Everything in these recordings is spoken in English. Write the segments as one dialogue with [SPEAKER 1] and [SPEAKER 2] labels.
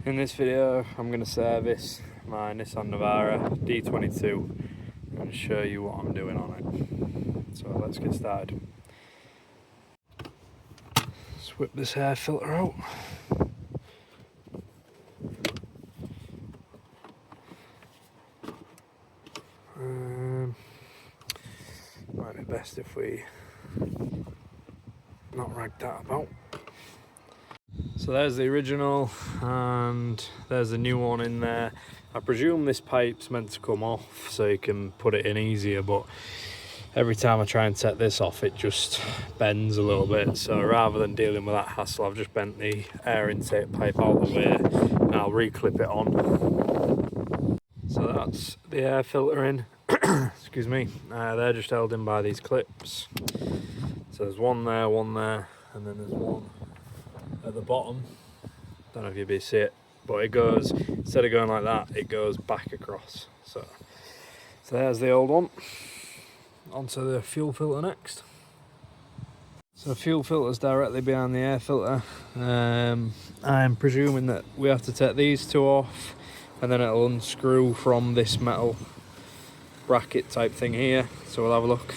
[SPEAKER 1] In this video I'm going to service my Nissan Navara D22 and show you what I'm doing on it. So let's get started. Let's whip this air filter out. Might be best if we not rag that about. So there's the original and there's the new one in there. I presume this pipe's meant to come off so you can put it in easier, but every time I try and set this off it just bends a little bit. So rather than dealing with that hassle, I've just bent the air intake pipe out of the way and I'll re-clip it on. So that's the air filter in. Excuse me. They're just held in by these clips. So there's one there, and then there's one at the bottom. Don't know if you'll see it, but it goes, instead of going like that, it goes back across. So there's the old one. Onto the fuel filter next. So the fuel filter's directly behind the air filter. I'm presuming that we have to take these two off and then it'll unscrew from this metal bracket type thing here. So we'll have a look.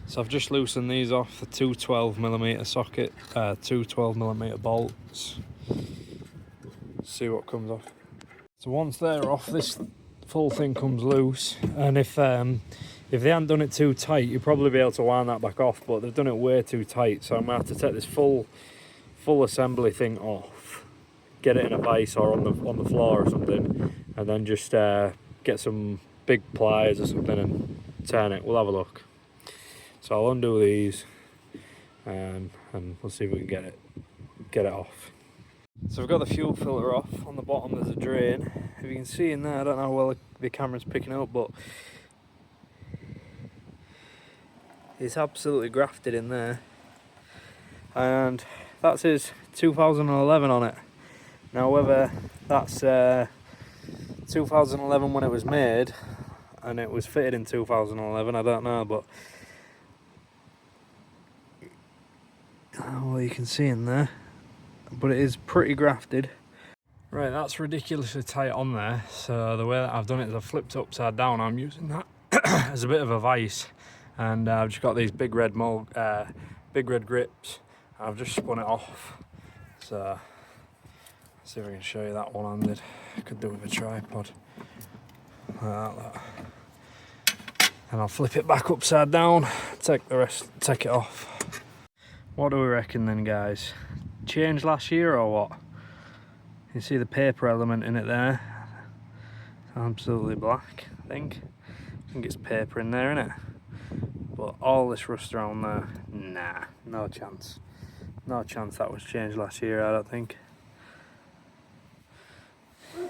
[SPEAKER 1] So I've just loosened these off the two 12mm socket, two 12mm bolts. See what comes off. So once they're off, this full thing comes loose, and if they hadn't done it too tight, you'd probably be able to wind that back off, but they've done it way too tight, so I'm gonna have to take this full assembly thing off, get it in a vise or on the floor or something, and then just get some big pliers or something and turn it. We'll have a look. So I'll undo these and we'll see if we can get it off. So I've got the fuel filter off. On the bottom there's a drain. If you can see in there, I don't know how well the camera's picking up, but it's absolutely grafted in there. And that says 2011 on it. Now whether that's 2011 when it was made and it was fitted in 2011, I don't know, but well, you can see in there, but it is pretty grafted. Right, that's ridiculously tight on there. So the way that I've done it is I've flipped it upside down. I'm using that as a bit of a vise, and I've just got these big red grips. I've just spun it off. So let's see if I can show you that one-handed. I could do it with a tripod like that. And I'll flip it back upside down, take it off. What do we reckon then, guys? Changed last year or what? You see the paper element in it there. It's absolutely black, I think. I think it's paper in there, innit? But all this rust around there, nah, no chance. No chance that was changed last year, I don't think.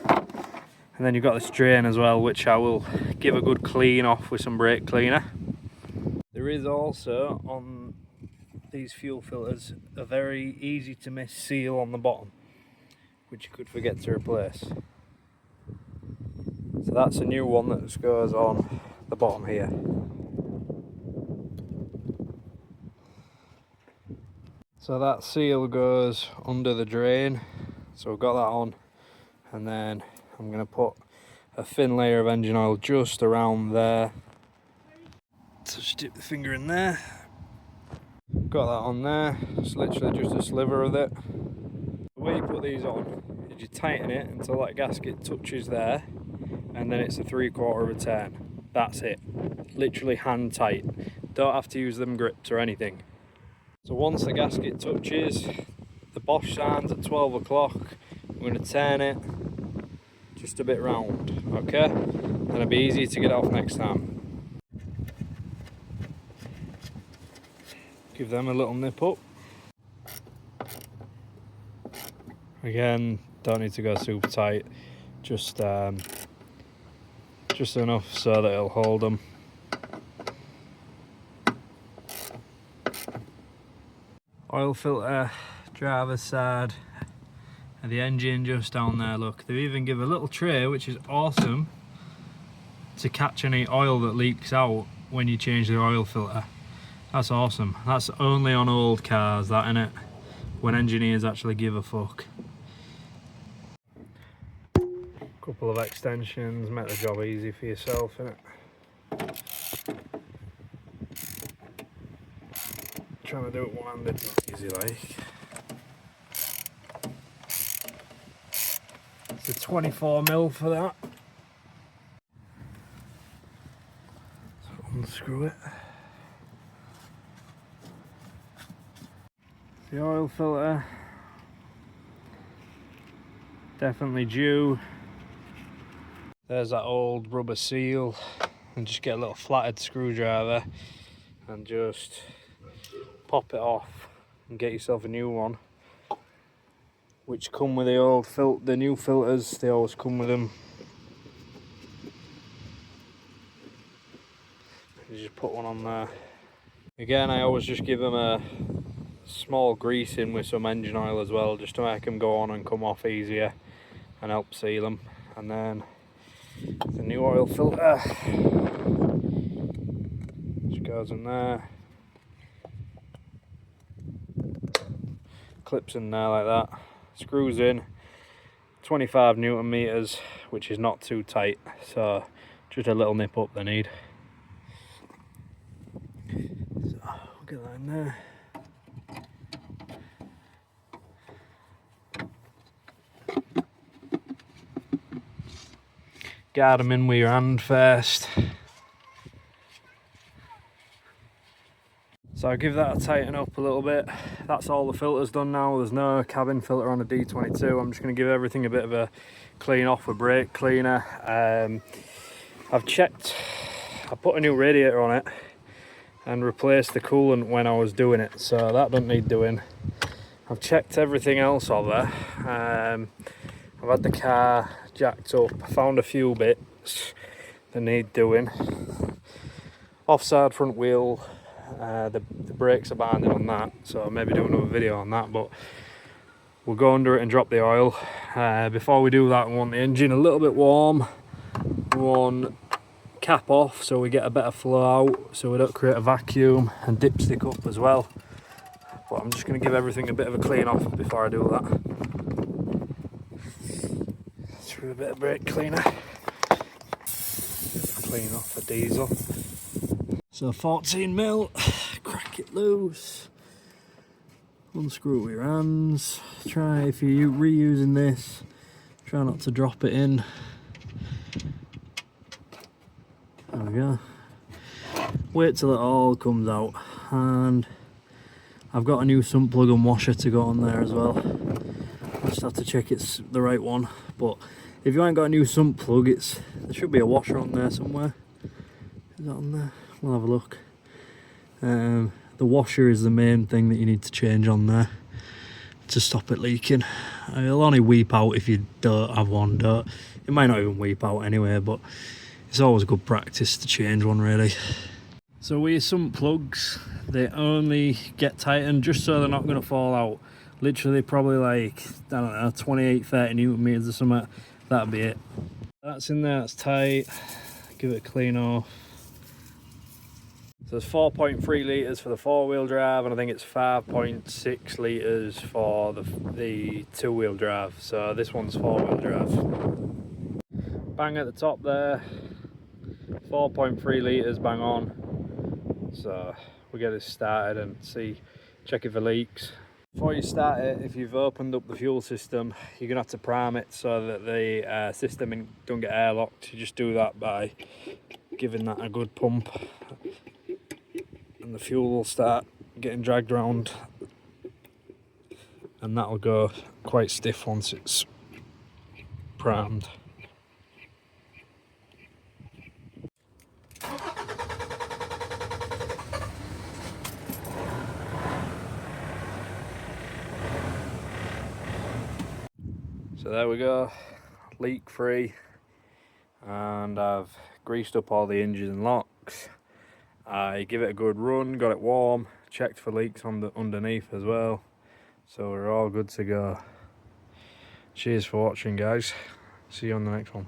[SPEAKER 1] And then you've got this drain as well, which I will give a good clean off with some brake cleaner. There is also, on these fuel filters, a very easy to miss seal on the bottom, which you could forget to replace. So that's a new one that just goes on the bottom here. So that seal goes under the drain, so we've got that on, and then I'm going to put a thin layer of engine oil just around there. So just dip the finger in there. Got that on there. It's literally just a sliver of it. The way you put these on is you tighten it until that gasket touches there, and then it's a 3/4 of a turn. That's it. Literally hand tight. Don't have to use them grips or anything. So once the gasket touches, the Bosch signs at 12 o'clock. I'm going to turn it just a bit round, okay? And it'll be easy to get off next time. Give them a little nip up. Again, don't need to go super tight, just enough so that it'll hold them. Oil filter, driver's side, and the engine just down there. Look, they even give a little tray, which is awesome, to catch any oil that leaks out when you change the oil filter. That's awesome. That's only on old cars, that, innit? When engineers actually give a fuck. Couple of extensions, make the job easy for yourself, innit? Trying to do it one-handed, not easy like. It's a 24mm for that. So unscrew it. The oil filter, definitely due. There's that old rubber seal, and just get a little flathead screwdriver and just pop it off and get yourself a new one, which come with the new filters. They always come with them. You just put one on there. Again, I always just give them a small greasing with some engine oil as well, just to make them go on and come off easier and help seal them. And then the new oil filter just goes in there, clips in there like that, screws in, 25 Newton meters, which is not too tight, so just a little nip up they need. So we'll get that in there. Guard them in with your hand first. So I'll give that a tighten up a little bit. That's all the filters done now. There's no cabin filter on a D22. I'm just going to give everything a bit of a clean off with brake cleaner. I've checked, I put a new radiator on it and replaced the coolant when I was doing it, so that doesn't need doing. I've checked everything else of there. I've had the car jacked up, I found a few bits that need doing. Offside front wheel, the brakes are binding on that, so I'll maybe do another video on that, but we'll go under it and drop the oil. Before we do that, we want the engine a little bit warm. We want cap off so we get a better flow out, so we don't create a vacuum, and dipstick up as well. But I'm just going to give everything a bit of a clean off before I do that. Through a bit of brake cleaner, clean off the diesel. So 14mm, crack it loose, unscrew it with your hands. Try, if you're reusing this, try not to drop it in. There we go. Wait till it all comes out, and I've got a new sump plug and washer to go on there as well. I just have to check it's the right one, but if you ain't got a new sump plug, there should be a washer on there somewhere. Is that on there? We'll have a look. The washer is the main thing that you need to change on there to stop it leaking. It'll only weep out if you don't have one. It might not even weep out anyway, but it's always good practice to change one, really. So with your sump plugs, they only get tightened just so they're not going to fall out. Literally probably like, I don't know, 28-30 Newton meters or something. That'll be it. That's in there, that's tight. Give it a clean off. So it's 4.3 litres for the four-wheel drive, and I think it's 5.6 litres for the two-wheel drive. So this one's four-wheel drive. Bang at the top there, 4.3 litres bang on. So we'll get this started and check it for leaks. Before you start it, if you've opened up the fuel system, you're going to have to prime it so that the system don't get airlocked. You just do that by giving that a good pump, and the fuel will start getting dragged around, and that'll go quite stiff once it's primed. So there we go, leak free, and I've greased up all the hinges and locks. I give it a good run, got it warm, checked for leaks underneath as well, so we're all good to go. Cheers for watching, guys. See you on the next one.